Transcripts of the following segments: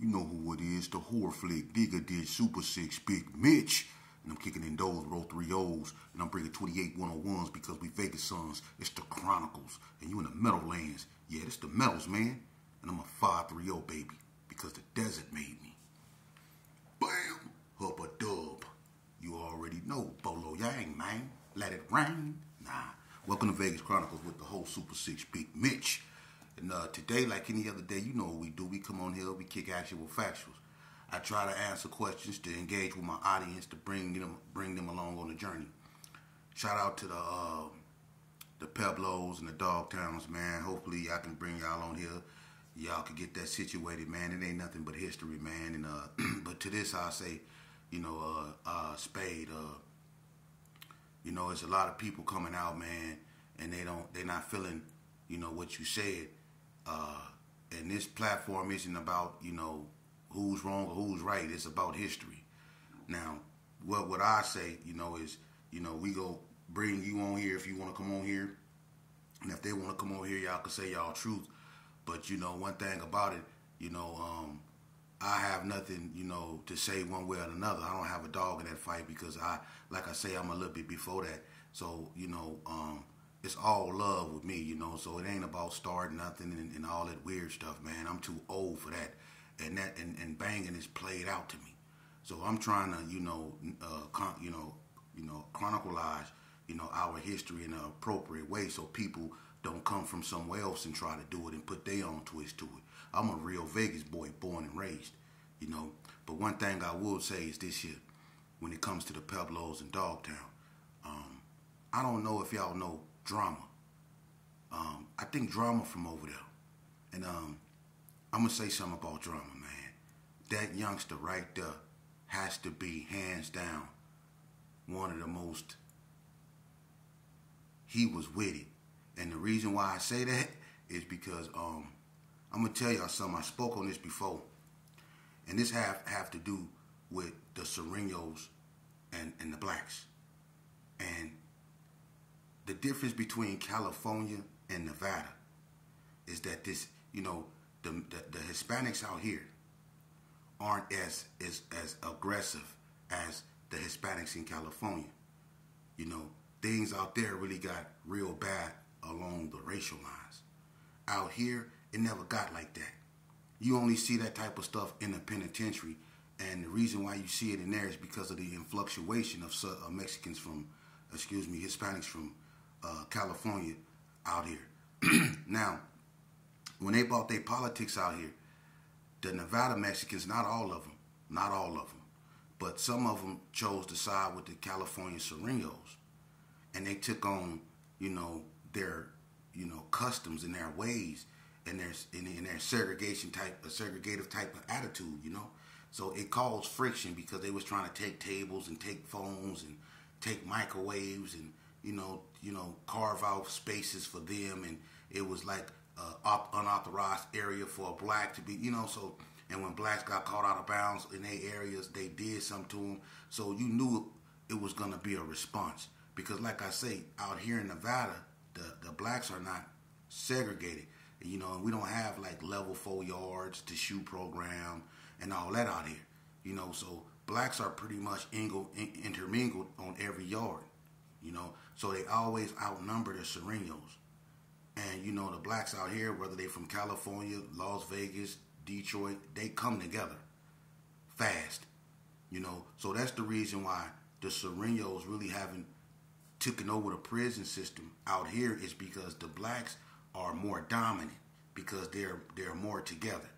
You know who it is, the horror flick, Digga did Super 6, Big Mitch. And I'm kicking in those, roll 3 O's, and I'm bringing 28 101s because we Vegas sons. It's the Chronicles, and you in the Meadowlands. Yeah, it's the Metals, man. And I'm a 530, baby, because the desert made me. Bam! Up a dub. You already know, Bolo Yang, man. Let it rain. Nah. Welcome to Vegas Chronicles with the whole Super 6, Big Mitch. And today, like any other day, you know what we do. We come on here, we kick actual factuals. I try to answer questions to engage with my audience to bring them along on the journey. Shout out to the Pueblos and the Dogtowns, man. Hopefully, I can bring y'all on here. Y'all can get that situated, man. It ain't nothing but history, man. And but to this, I'll say, Spade. It's a lot of people coming out, man, and they're not feeling, what you said. And this platform isn't about, who's wrong or who's right. It's about history. Now, what I say, is, we go bring you on here if you want to come on here. And if they want to come on here, y'all can say y'all truth. But, one thing about it, I have nothing, to say one way or another. I don't have a dog in that fight because like I say, I'm a little bit before that. So, it's all love with me, so it ain't about starting nothing and all that weird stuff, man. I'm too old for that. And banging is played out to me. So I'm trying to, chronicleize, our history in an appropriate way so people don't come from somewhere else and try to do it and put their own twist to it. I'm a real Vegas boy, born and raised, But one thing I will say is this here, when it comes to the Pueblos and Dogtown, I don't know if y'all know Drama. I think Drama from over there. And I'm going to say something about Drama, man. That youngster right there has to be, hands down, one of the most, he was with it. And the reason why I say that is because I'm going to tell y'all something. I spoke on this before. And this have to do with the Sureños and the blacks. And the difference between California and Nevada is that this, the Hispanics out here aren't as aggressive as the Hispanics in California. Things out there really got real bad along the racial lines. Out here, it never got like that. You only see that type of stuff in the penitentiary, and the reason why you see it in there is because of the influctuation of Hispanics from California out here. Now, when they brought their politics out here, the Nevada Mexicans, not all of them, but some of them chose to side with the California Sureños, and they took on, their, customs and their ways and their segregative type of attitude, So it caused friction because they was trying to take tables and take phones and take microwaves and, carve out spaces for them, and it was like unauthorized area for a black to be, so, and when blacks got caught out of bounds in their areas, they did something to them. So you knew it was going to be a response because, like I say, out here in Nevada, the blacks are not segregated. And we don't have like level 4 yards to shoe program and all that out here. So blacks are pretty much intermingled on every yard. So they always outnumber the Sureños. And, the blacks out here, whether they from California, Las Vegas, Detroit, they come together fast. So that's the reason why the Sureños really haven't taken over the prison system out here, is because the blacks are more dominant because they're more together.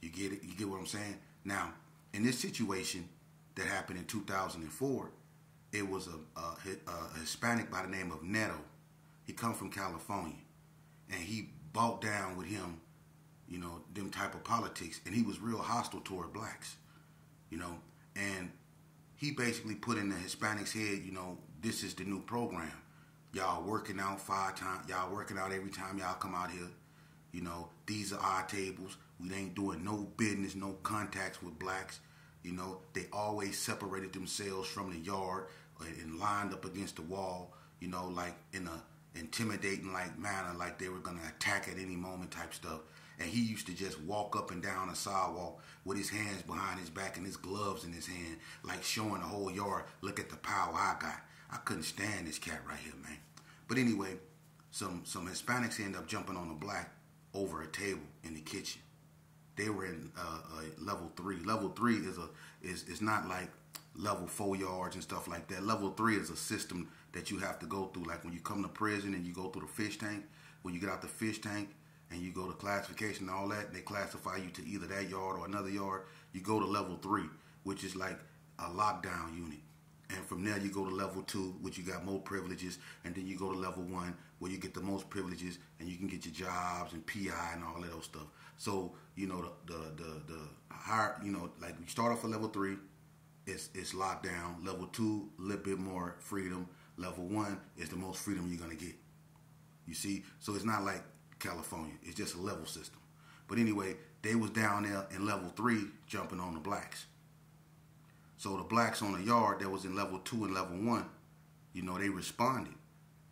You get it? You get what I'm saying? Now, in this situation that happened in 2004, it was a Hispanic by the name of Neto. He come from California, and he bought down with him, them type of politics, and he was real hostile toward blacks, and he basically put in the Hispanics' head, this is the new program. Y'all working out 5 times. Y'all working out every time y'all come out here. These are our tables. We ain't doing no business, no contacts with blacks. They always separated themselves from the yard and lined up against the wall, like in a intimidating like manner, like they were going to attack at any moment type stuff. and he used to just walk up and down the sidewalk with his hands behind his back and his gloves in his hand, like showing the whole yard, look at the power I got. I couldn't stand this cat right here, man. But anyway, some Hispanics end up jumping on a black over a table in the kitchen. They were in level 3. Level 3 is not like level 4 yards and stuff like that. Level 3 is a system that you have to go through. Like when you come to prison and you go through the fish tank, when you get out the fish tank and you go to classification and all that, they classify you to either that yard or another yard. You go to level 3, which is like a lockdown unit. And from there you go to level 2, which you got more privileges, and then you go to level 1, where you get the most privileges, and you can get your jobs and PI and all that other stuff. So you know the higher, you know, like we start off at level 3, it's locked down. Level 2, a little bit more freedom. Level 1 is the most freedom you're gonna get. You see, so it's not like California. It's just a level system. But anyway, they was down there in level 3 jumping on the blacks. So the blacks on the yard that was in level 2 and level 1, you know, they responded.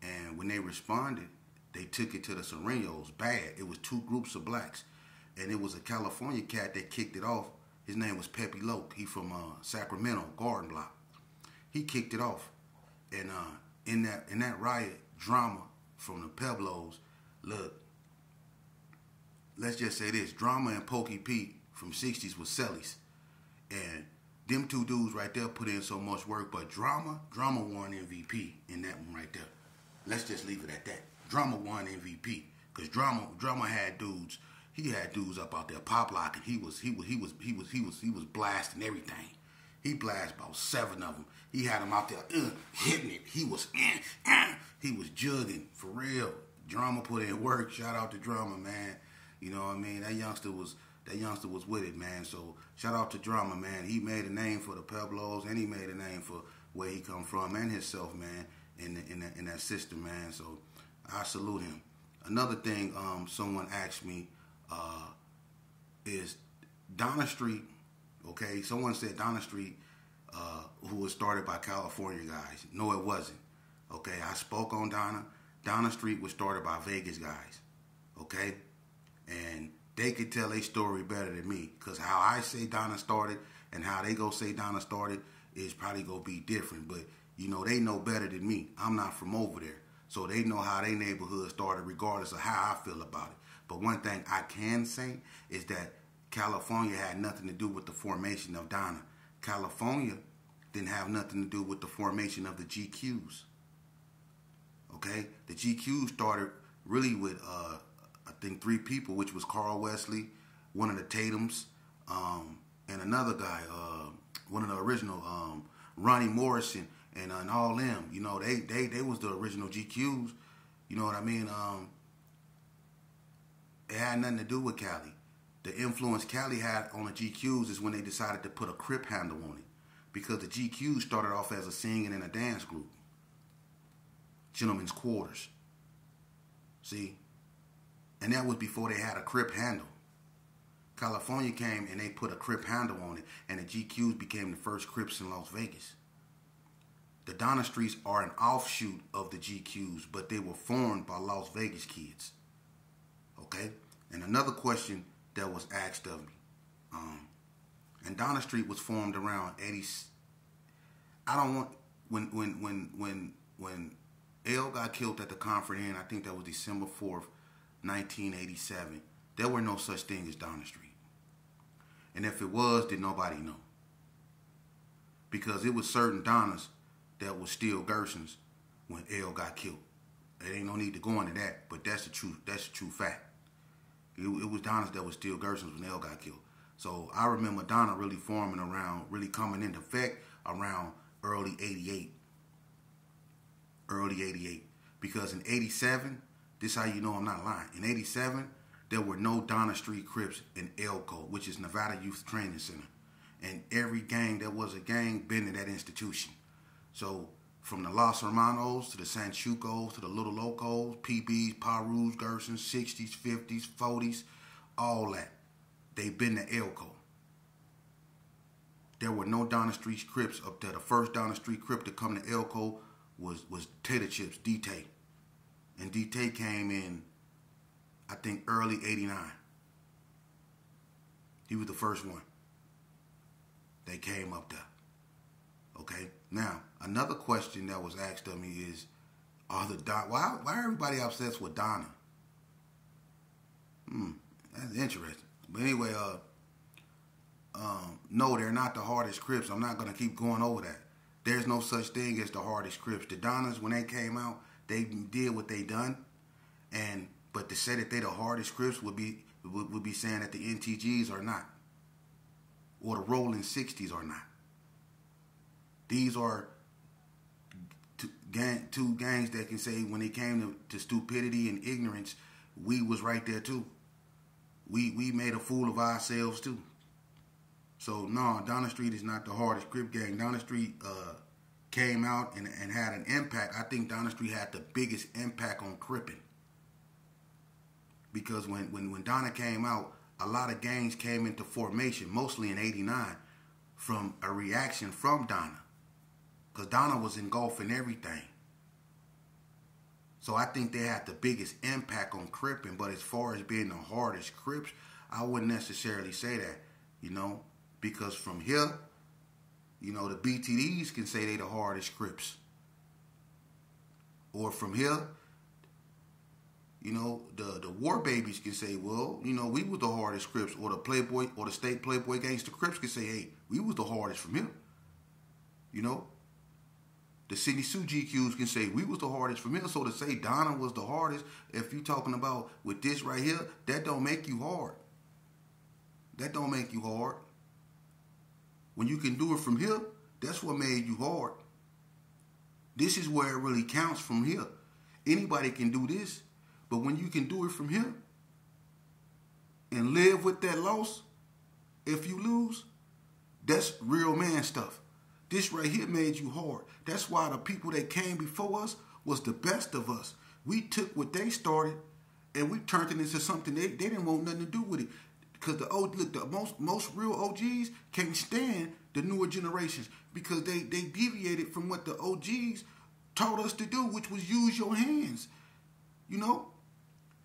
And when they responded, they took it to the Serenos bad. It was 2 groups of blacks. And it was a California cat that kicked it off. His name was Pepe Loke. He from Sacramento, Garden Block. He kicked it off. And in that riot drama from the Pueblos, look, let's just say this. Drama and Pokey Pete from 60s was Cellies. And them 2 dudes right there put in so much work, but Drama won MVP in that one right there. Let's just leave it at that. Drama won MVP because Drama had dudes. He had dudes up out there pop locking. He was blasting everything. He blasted about 7 of them. He had them out there hitting it. He was jugging for real. Drama put in work. Shout out to Drama, man. You know what I mean? That youngster was with it, man. So shout out to Drama, man. He made a name for the Pueblos, and he made a name for where he come from and himself, man, in that system, man. So I salute him. Another thing, someone asked me is Donna Street. Okay, someone said Donna Street, who was started by California guys. No, it wasn't. Okay, I spoke on Donna. Donna Street was started by Vegas guys. Okay, and they could tell a story better than me, because how I say Donna started and how they go say Donna started is probably going to be different. But, you know, they know better than me. I'm not from over there. So they know how their neighborhood started regardless of how I feel about it. But one thing I can say is that California had nothing to do with the formation of Donna. California didn't have nothing to do with the formation of the GQs. Okay? The GQs started really with I think 3 people, which was Carl Wesley, one of the Tatums, and another guy, one of the original, Ronnie Morrison, and all them. You know, they was the original GQs. You know what I mean? It had nothing to do with Cali. The influence Cali had on the GQs is when they decided to put a Crip handle on it, because the GQs started off as a singing and a dance group, Gentlemen's Quarters. See? And that was before they had a Crip handle. California came and they put a Crip handle on it, and the GQs became the first Crips in Las Vegas. The Donna Streets are an offshoot of the GQs, but they were formed by Las Vegas kids. Okay? And another question that was asked of me. And Donna Street was formed around 80. I don't want when L got killed at the Comfort Inn, I think that was December 4th, 1987. There were no such thing as Donna Street. And if it was, did nobody know? Because it was certain Donnas that was still Gersons when L got killed. There ain't no need to go into that, but that's the truth. That's the true fact. It was Donnas that was still Gersons when L got killed. So I remember Donna really forming around, really coming into effect around early 88. Early 88. Because in 87, this is how you know I'm not lying. In 87, there were no Donna Street Crips in Elko, which is Nevada Youth Training Center. And every gang that was a gang been in that institution. So from the Los Hermanos to the Sanchucos to the Little Locos, PBs, Parus, Gersons, 60s, 50s, 40s, all that. They been to Elko. There were no Donna Street Crips up there. The first Donna Street Crip to come to Elko was Tater Chips, D-Tay. And D-Tay came in, I think, early 89. He was the first one. They came up there. Okay? Now, another question that was asked of me is, why are everybody obsessed with Donna? That's interesting. But anyway, no, they're not the hardest Crip's. I'm not going to keep going over that. There's no such thing as the hardest Crip's. The Donnas, when they came out, they did what they done. But to say that they the hardest Crip's would be saying that the NTGs are not. Or the Rolling 60s are not. These are two gangs that can say when it came to stupidity and ignorance, we was right there too. We made a fool of ourselves too. So no, Donna Street is not the hardest Crip gang. Donna Street came out and had an impact. I think Donna Street had the biggest impact on Crippin'. Because when Donna came out, a lot of gangs came into formation, mostly in '89, from a reaction from Donna. Because Donna was engulfing everything. So I think they had the biggest impact on Crippin'. But as far as being the hardest Crip's, I wouldn't necessarily say that, you know. Because from here, you know, the BTDs can say they the hardest Crip's. Or from here, you know, the War Babies can say, well, you know, we was the hardest Crip's. Or the Playboy, or the State Playboy Gangsta Crip's can say, hey, we was the hardest from here. You know? The Sidney Sue GQs can say, we was the hardest from here. So to say Donna was the hardest, if you talking about with this right here, that don't make you hard. That don't make you hard. When you can do it from here, that's what made you hard. This is where it really counts from here. Anybody can do this, but when you can do it from here and live with that loss, if you lose, that's real man stuff. This right here made you hard. That's why the people that came before us was the best of us. We took what they started and we turned it into something they didn't want nothing to do with it. Because the most real OGs can't stand the newer generations because they deviated from what the OGs taught us to do, which was use your hands. You know?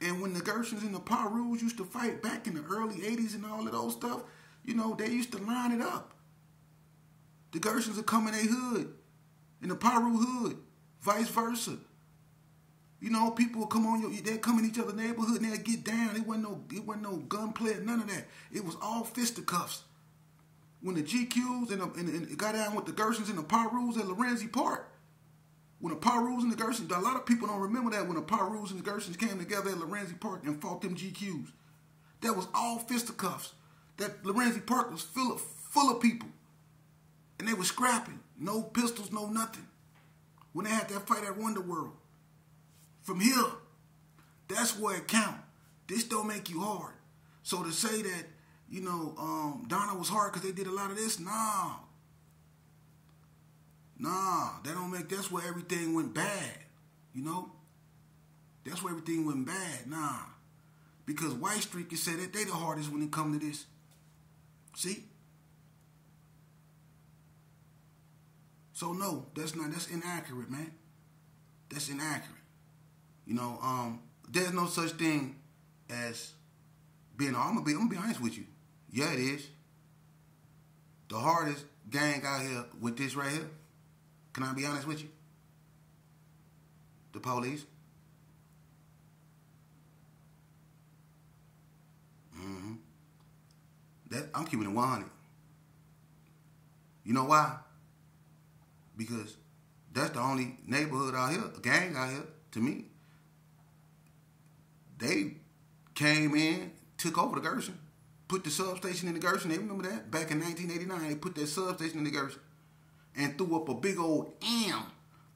And when the Gershons and the Pirus used to fight back in the early 80s and all of those stuff, you know, they used to line it up. The Gershons would come in their hood, in the Piru hood, vice versa. You know, people would come on they'd come in each other's neighborhood and they'd get down. It wasn't no gunplay, none of that. It was all fisticuffs. When the GQs and it got down with the Gershons and the Pirus at Lorenzi Park, when the Pirus and the Gershons, a lot of people don't remember that when the Pirus and the Gershons came together at Lorenzi Park and fought them GQs. That was all fisticuffs. That Lorenzi Park was full of people. And they were scrapping. No pistols, no nothing. When they had that fight at Wonderworld. From here, that's where it count. This don't make you hard. So to say that, you know, Donna was hard because they did a lot of this, nah. That don't make, that's where everything went bad. You know? That's where everything went bad, nah. Because White Street can say that they the hardest when it come to this. See? So no, that's inaccurate, man. That's inaccurate. You know, there's no such thing as being, I'm gonna be honest with you. Yeah, it is. The hardest gang out here with this right here, can I be honest with you? The police. I'm keeping it 100. You know why? Because that's the only neighborhood out here, gang out here, to me. They came in, took over the Gershon, put the substation in the Gershon. They remember that? Back in 1989, they put that substation in the Gershon and threw up a big old M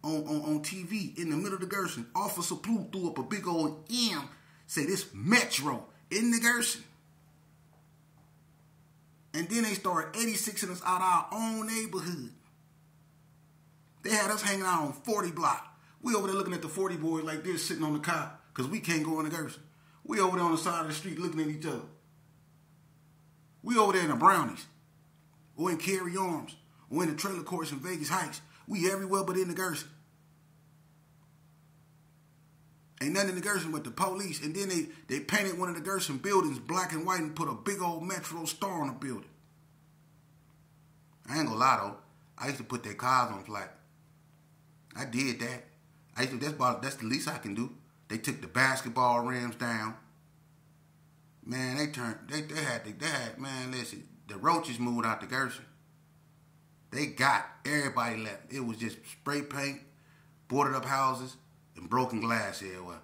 on TV in the middle of the Gershon. Officer Plu threw up a big old M, say this Metro in the Gershon. And then they started 86ing us out of our own neighborhood. They had us hanging out on 40 block. We over there looking at the 40 boys like this, sitting on the cop, because we can't go in the Gershon. We over there on the side of the street looking at each other. We over there in the Brownies, or in Cary Arms, or in the trailer courts in Vegas Heights. We everywhere but in the Gershon. Ain't nothing in the Gerson but the police. And then they painted one of the Gerson buildings black and white and put a big old Metro star on the building. I ain't gonna lie though. I used to put their cars on plaque. I did that. That's the least I can do. They took the basketball rims down. Man, they had man, listen, the roaches moved out the Gerson. They got everybody left. It was just spray paint, boarded up houses, and broken glass everywhere.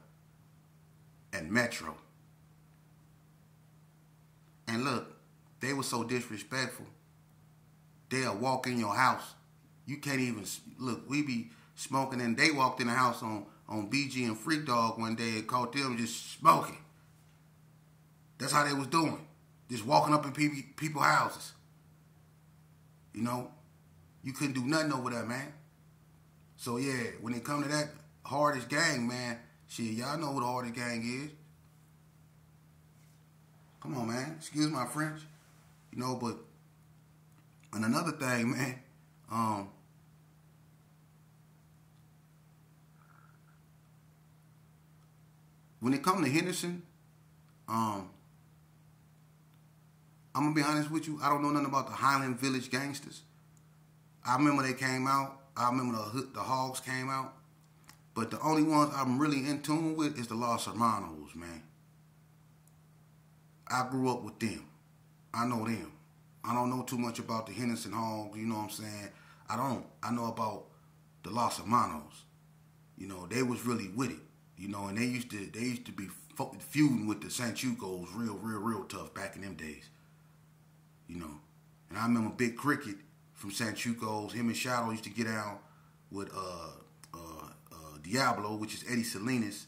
And Metro. And look, they were so disrespectful. They'll walk in your house. You can't even, look, we be smoking, and they walked in the house on BG and Freak Dog one day and caught them just smoking. That's how they was doing. Just walking up in people's houses. You know? You couldn't do nothing over there, man. So, yeah, when it come to that hardest gang, man, shit, y'all know who the hardest gang is. Come on, man. Excuse my French. You know, but, and another thing, man, when it come to Henderson, I'm going to be honest with you, I don't know nothing about the Highland Village gangsters. I remember they came out. I remember the Hogs came out. But the only ones I'm really in tune with is the Los Hermanos, man. I grew up with them. I know them. I don't know too much about the Henderson Hogs, you know what I'm saying? I don't. I know about the Los Hermanos. You know, they was really with it. You know, and they used to be feuding with the Sanchucos real tough back in them days. You know. And I remember Big Cricket from Sanchucos, him and Shadow used to get out with Diablo, which is Eddie Salinas,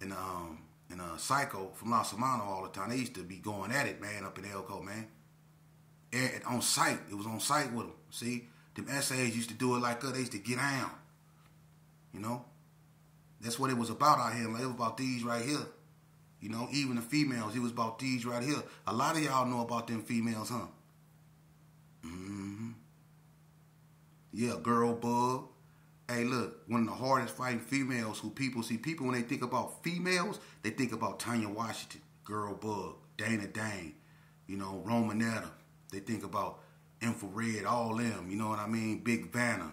and Psycho from Los Hermanos all the time. They used to be going at it, man, up in Elko, man. And on site. It was on site with them. See? Them SAs used to do it like that. They used to get down. You know? That's what it was about out here. Like, it was about these right here. You know? Even the females, it was about these right here. A lot of y'all know about them females, huh? Mm-hmm. Yeah, Girl Bug. Hey, look, one of the hardest fighting females who people when they think about females, they think about Tanya Washington, Girl Bug, Dana Dane, you know, Romanetta. They think about Infrared, all them, you know what I mean? Big Vanna,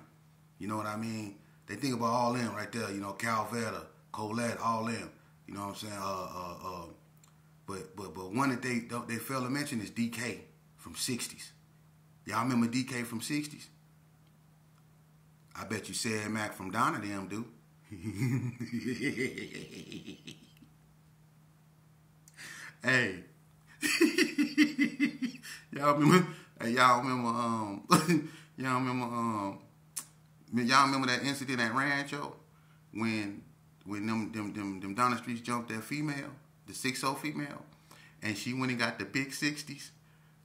you know what I mean? They think about all them right there, you know, Calvetta, Colette, all them, you know what I'm saying? But one that they fail to mention is DK from 60s. Y'all remember DK from 60s? I bet you Sad Mac from Donna them do. Hey. Y'all remember that incident at Rancho when them Donna Streets jumped that female, the 6'0" female, and she went and got the big 60s.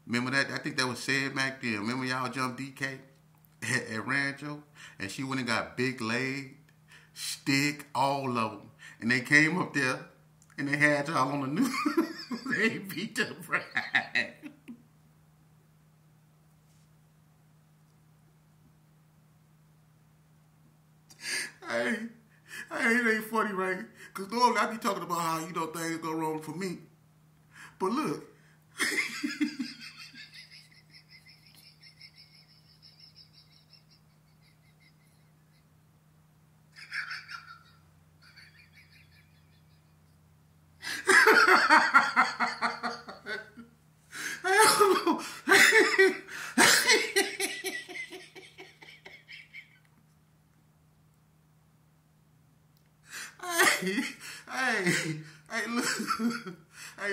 Remember that? I think that was Sad Mac then. Remember y'all jumped DK at Rancho? And she went and got big leg, stick, all of them. And they came up there and they had y'all on the news. They beat the bride. Hey, it ain't funny, right? Because normally I be talking about how, you know, things go wrong for me. But look.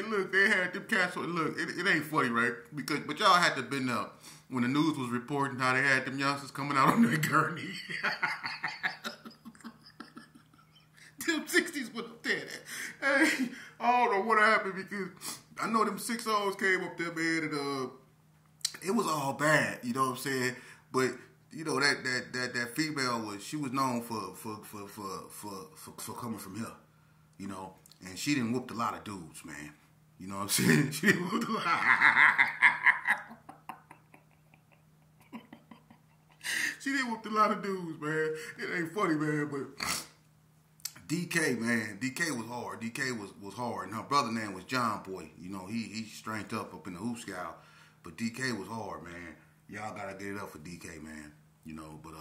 Look, they had them cats. Look, it ain't funny, right? But y'all had to been up when the news was reporting how they had them youngsters coming out on their gurney. Them 60s went up there. Hey, I don't know what happened because I know them 6-0s came up there, man, and it was all bad, you know what I'm saying? But you know that female she was known for coming from here, you know, and she done whooped a lot of dudes, man. You know what I'm saying? She done whooped a lot. She done whooped a lot of dudes, man. It ain't funny, man, but DK, man, DK was hard. DK was hard, and her brother name was John Boy. You know, he strength up in the hoop scout, but DK was hard, man. Y'all gotta get it up for DK, man. You know, but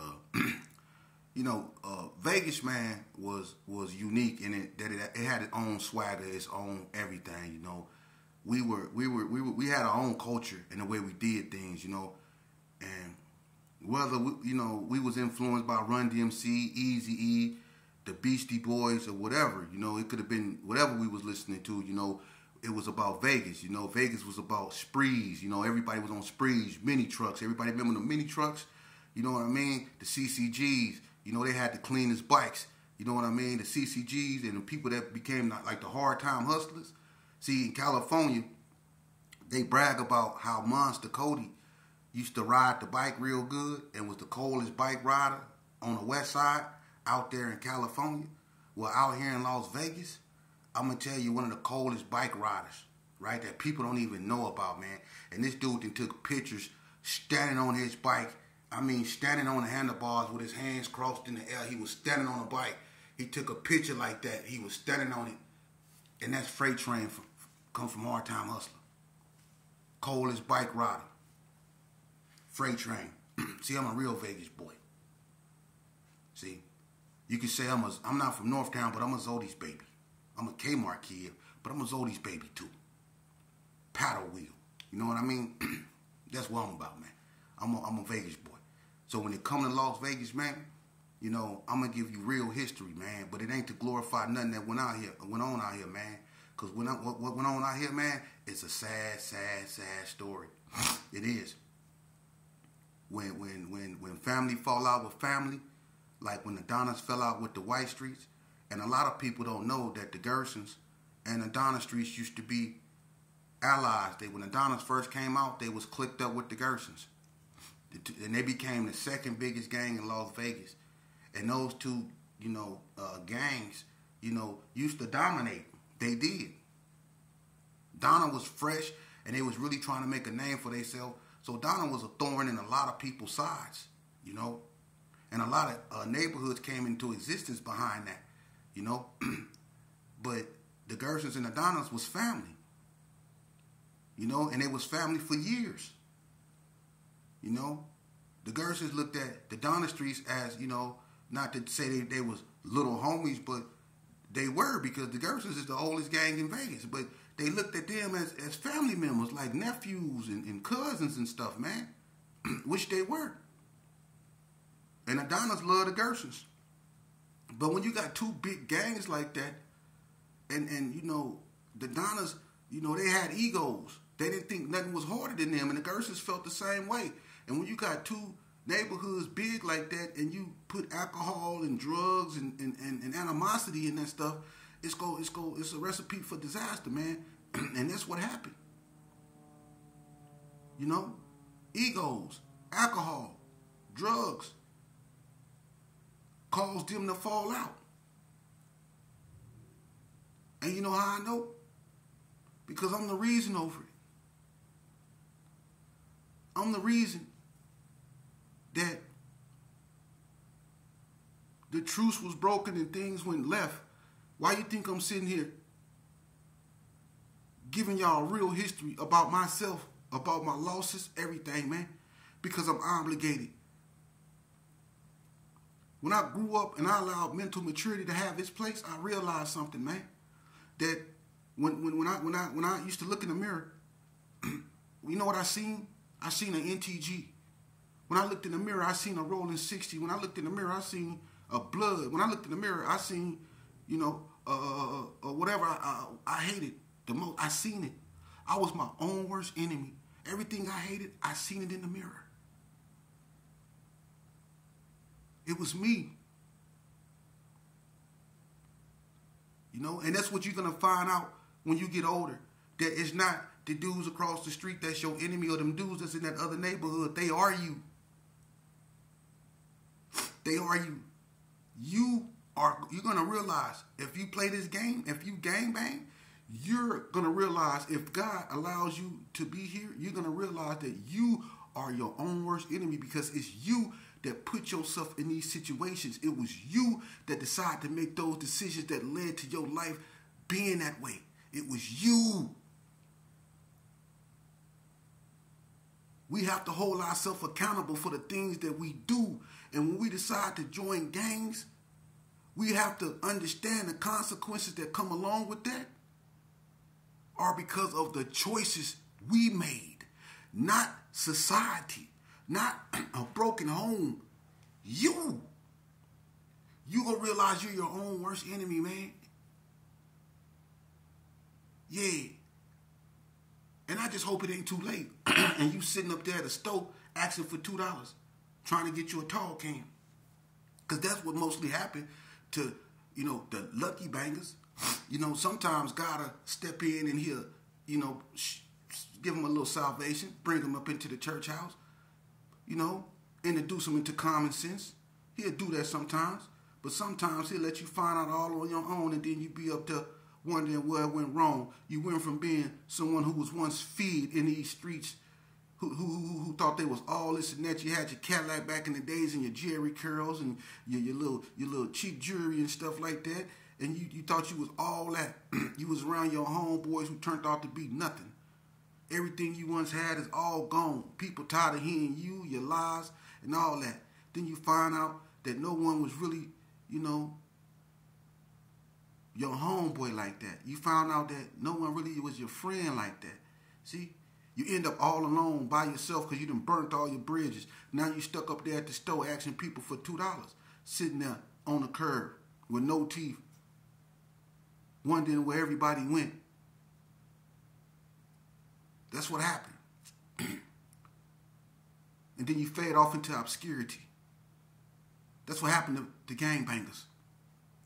Vegas, man, was unique in it that it had its own swagger, its own everything. You know, we had our own culture and the way we did things. You know, and whether we was influenced by Run DMC, Eazy-E, the Beastie Boys, or whatever. You know, it could have been whatever we was listening to. You know, it was about Vegas. You know, Vegas was about sprees. You know, everybody was on sprees, mini trucks. Everybody remember the mini trucks? You know what I mean? The CCGs. You know, they had the cleanest bikes. You know what I mean? The CCGs and the people that became like the hard time hustlers. See, in California, they brag about how Monster Cody used to ride the bike real good and was the coldest bike rider on the west side out there in California. Well, out here in Las Vegas, I'm going to tell you one of the coldest bike riders, right, that people don't even know about, man. And this dude then took pictures standing on his bike. I mean, standing on the handlebars with his hands crossed in the air. He was standing on a bike. He took a picture like that. He was standing on it. And that's Freight Train come from Hard Time Hustler. Coldest bike rider. Freight Train. See, I'm a real Vegas boy. See, you can say I'm not from Northtown, but I'm a Zodi's baby. I'm a Kmart kid, but I'm a Zodi's baby too. Paddle wheel. You know what I mean? That's what I'm about, man. I'm a Vegas boy. So when it comes to Las Vegas, man, you know, I'm gonna give you real history, man. But it ain't to glorify nothing that went on out here, man. Cause what went on out here, man, it's a sad story. It is. When family fall out with family, like when the Donnas fell out with the White Streets, and a lot of people don't know that the Gersons and the Donna Streets used to be allies. When the Donnas first came out, they was clicked up with the Gersons. And they became the second biggest gang in Las Vegas. And those two, gangs, used to dominate. They did. Donna was fresh, and they was really trying to make a name for themselves. So Donna was a thorn in a lot of people's sides, And a lot of neighborhoods came into existence behind that, But the Gersons and the Donnas was family, And it was family for years. The Gersons looked at the Donna Streets as, not to say they was little homies, but they were, because the Gersons is the oldest gang in Vegas. But they looked at them as family members, like nephews and cousins and stuff, man, which they were. And the Donnas love the Gersons. But when you got two big gangs like that, and the Donnas, they had egos. They didn't think nothing was harder than them, and the Gersons felt the same way. And when you got two neighborhoods big like that, and you put alcohol and drugs and animosity in that stuff, it's a recipe for disaster, man. And that's what happened. Egos, alcohol, drugs caused them to fall out. And you know how I know? Because I'm the reason over it. I'm the reason that the truce was broken and things went left. Why you think I'm sitting here giving y'all real history about myself, about my losses, everything, man? Because I'm obligated. When I grew up and I allowed mental maturity to have its place, I realized something, man. That when I used to look in the mirror, you know what I seen? I seen an NTG. When I looked in the mirror, I seen a rolling 60. When I looked in the mirror, I seen a blood. When I looked in the mirror, I seen, whatever I hated the most. I seen it. I was my own worst enemy. Everything I hated, I seen it in the mirror. It was me. And that's what you're going to find out when you get older. That it's not the dudes across the street that's your enemy, or them dudes that's in that other neighborhood. They are you. They are you. You're going to realize if you play this game, if you gangbang, you're going to realize if God allows you to be here, you're going to realize that you are your own worst enemy because it's you that put yourself in these situations. It was you that decided to make those decisions that led to your life being that way. It was you. We have to hold ourselves accountable for the things that we do. And when we decide to join gangs, we have to understand the consequences that come along with that are because of the choices we made, not society, not a broken home. You gonna realize you're your own worst enemy, man. Yeah. And I just hope it ain't too late. And you sitting up there at the stove asking for $2, trying to get you a tall can. Because that's what mostly happened to, the lucky bangers. Sometimes gotta step in and he'll, give them a little salvation, bring them up into the church house, introduce them into common sense. He'll do that sometimes. But sometimes he'll let you find out all on your own, and then you be up there wondering where it went wrong. You went from being someone who was once feed in these streets, who thought they was all this and that. You had your Cadillac back in the days and your Jerry curls and your little cheap jewelry and stuff like that. And you thought you was all that. You was around your homeboys who turned out to be nothing. Everything you once had is all gone. People tired of hearing you, your lies, and all that. Then you find out that no one was really, your homeboy like that. You found out that no one really was your friend like that. See? You end up all alone by yourself because you done burnt all your bridges. Now you stuck up there at the store asking people for $2, sitting there on the curb with no teeth, wondering where everybody went. That's what happened. And then you fade off into obscurity. That's what happened to gangbangers.